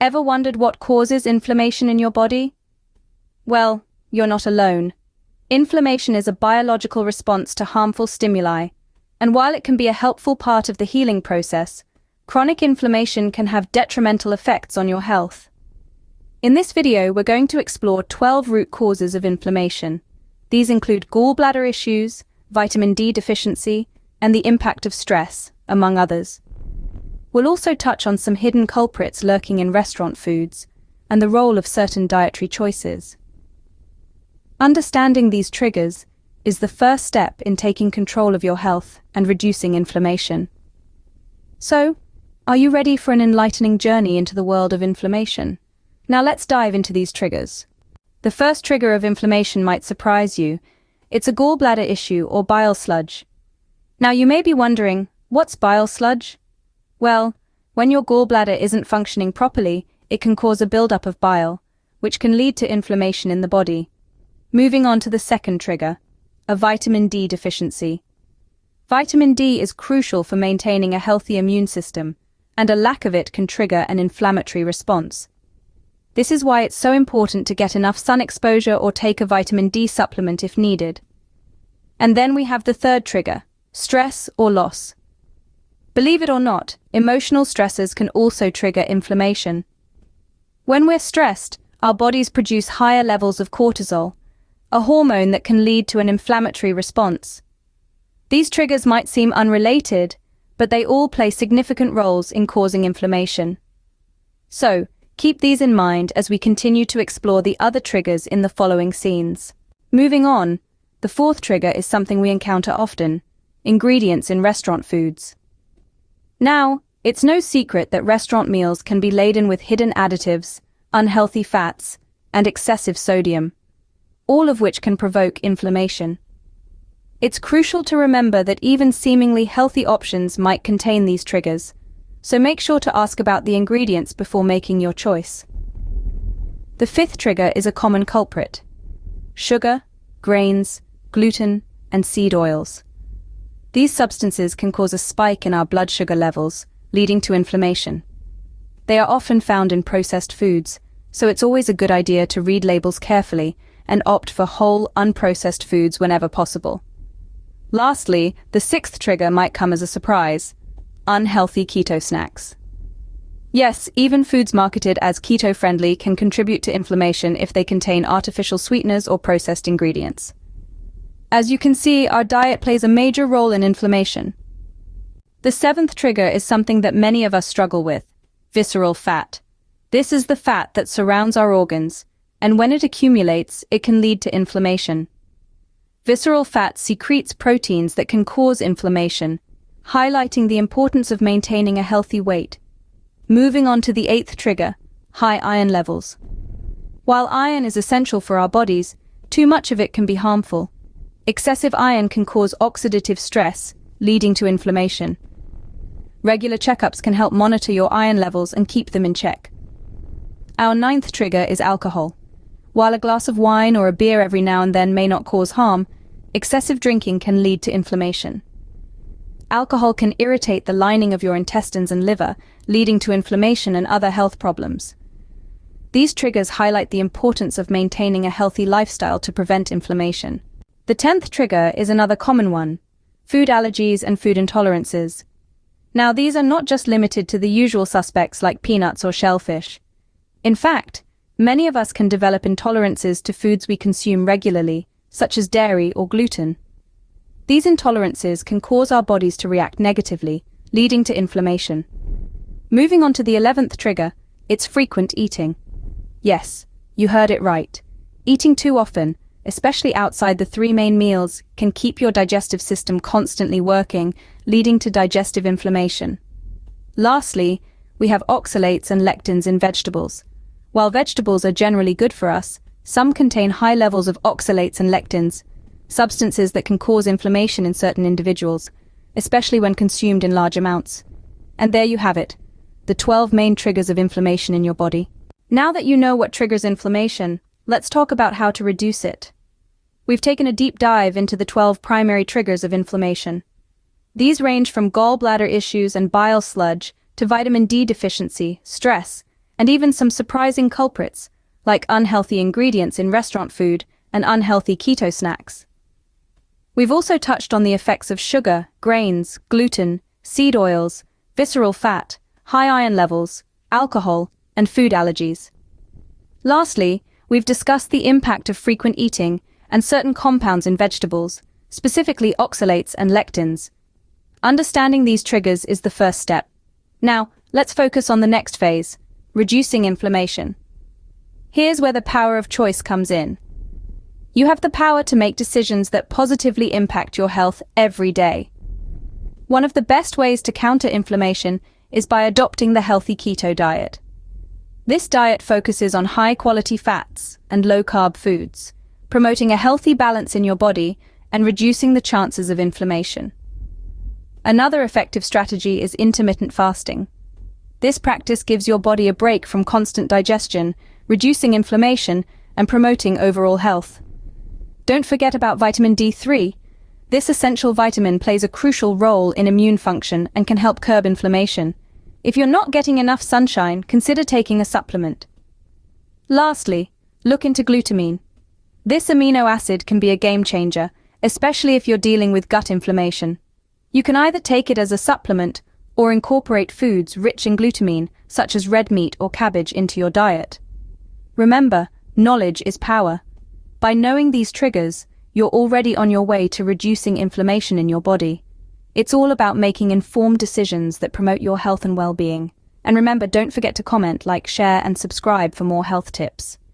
Ever wondered what causes inflammation in your body? Well, you're not alone. Inflammation is a biological response to harmful stimuli, and while it can be a helpful part of the healing process, chronic inflammation can have detrimental effects on your health. In this video, we're going to explore 12 root causes of inflammation. These include gallbladder issues, vitamin D deficiency, and the impact of stress, among others. We'll also touch on some hidden culprits lurking in restaurant foods and the role of certain dietary choices. Understanding these triggers is the first step in taking control of your health and reducing inflammation. So, are you ready for an enlightening journey into the world of inflammation? Now let's dive into these triggers. The first trigger of inflammation might surprise you. It's a gallbladder issue or bile sludge. Now you may be wondering, what's bile sludge? Well, when your gallbladder isn't functioning properly, it can cause a buildup of bile, which can lead to inflammation in the body. Moving on to the second trigger, a vitamin D deficiency. Vitamin D is crucial for maintaining a healthy immune system, and a lack of it can trigger an inflammatory response. This is why it's so important to get enough sun exposure or take a vitamin D supplement if needed. And then we have the third trigger, stress or loss. Believe it or not, emotional stressors can also trigger inflammation. When we're stressed, our bodies produce higher levels of cortisol, a hormone that can lead to an inflammatory response. These triggers might seem unrelated, but they all play significant roles in causing inflammation. So, keep these in mind as we continue to explore the other triggers in the following scenes. Moving on, the fourth trigger is something we encounter often: ingredients in restaurant foods. Now, it's no secret that restaurant meals can be laden with hidden additives, unhealthy fats, and excessive sodium, all of which can provoke inflammation. It's crucial to remember that even seemingly healthy options might contain these triggers, so make sure to ask about the ingredients before making your choice. The fifth trigger is a common culprit: sugar, grains, gluten, and seed oils. These substances can cause a spike in our blood sugar levels, leading to inflammation. They are often found in processed foods, so it's always a good idea to read labels carefully and opt for whole, unprocessed foods whenever possible. Lastly, the sixth trigger might come as a surprise: unhealthy keto snacks. Yes, even foods marketed as keto-friendly can contribute to inflammation if they contain artificial sweeteners or processed ingredients. As you can see, our diet plays a major role in inflammation. The seventh trigger is something that many of us struggle with: visceral fat. This is the fat that surrounds our organs, and when it accumulates, it can lead to inflammation. Visceral fat secretes proteins that can cause inflammation, highlighting the importance of maintaining a healthy weight. Moving on to the eighth trigger, high iron levels. While iron is essential for our bodies, too much of it can be harmful. Excessive iron can cause oxidative stress, leading to inflammation. Regular checkups can help monitor your iron levels and keep them in check. Our ninth trigger is alcohol. While a glass of wine or a beer every now and then may not cause harm, excessive drinking can lead to inflammation. Alcohol can irritate the lining of your intestines and liver, leading to inflammation and other health problems. These triggers highlight the importance of maintaining a healthy lifestyle to prevent inflammation. The 10th trigger is another common one: food allergies and food intolerances. Now, these are not just limited to the usual suspects like peanuts or shellfish. In fact, many of us can develop intolerances to foods we consume regularly, such as dairy or gluten. These intolerances can cause our bodies to react negatively, leading to inflammation. Moving on to the 11th trigger, it's frequent eating. Yes, you heard it right. Eating too often, especially outside the 3 main meals, can keep your digestive system constantly working, leading to digestive inflammation. Lastly, we have oxalates and lectins in vegetables. While vegetables are generally good for us, some contain high levels of oxalates and lectins, substances that can cause inflammation in certain individuals, especially when consumed in large amounts. And there you have it, the 12 main triggers of inflammation in your body. Now that you know what triggers inflammation, let's talk about how to reduce it. We've taken a deep dive into the 12 primary triggers of inflammation. These range from gallbladder issues and bile sludge to vitamin D deficiency, stress, and even some surprising culprits, like unhealthy ingredients in restaurant food and unhealthy keto snacks. We've also touched on the effects of sugar, grains, gluten, seed oils, visceral fat, high iron levels, alcohol, and food allergies. Lastly, we've discussed the impact of frequent eating and certain compounds in vegetables, specifically oxalates and lectins. Understanding these triggers is the first step. Now, let's focus on the next phase, reducing inflammation. Here's where the power of choice comes in. You have the power to make decisions that positively impact your health every day. One of the best ways to counter inflammation is by adopting the healthy keto diet. This diet focuses on high-quality fats and low-carb foods, promoting a healthy balance in your body and reducing the chances of inflammation. Another effective strategy is intermittent fasting. This practice gives your body a break from constant digestion, reducing inflammation and promoting overall health. Don't forget about vitamin D3. This essential vitamin plays a crucial role in immune function and can help curb inflammation. If you're not getting enough sunshine, consider taking a supplement. Lastly, look into glutamine. This amino acid can be a game changer, especially if you're dealing with gut inflammation. You can either take it as a supplement or incorporate foods rich in glutamine, such as red meat or cabbage, into your diet. Remember, knowledge is power. By knowing these triggers, you're already on your way to reducing inflammation in your body. It's all about making informed decisions that promote your health and well-being. And remember, don't forget to comment, like, share, and subscribe for more health tips.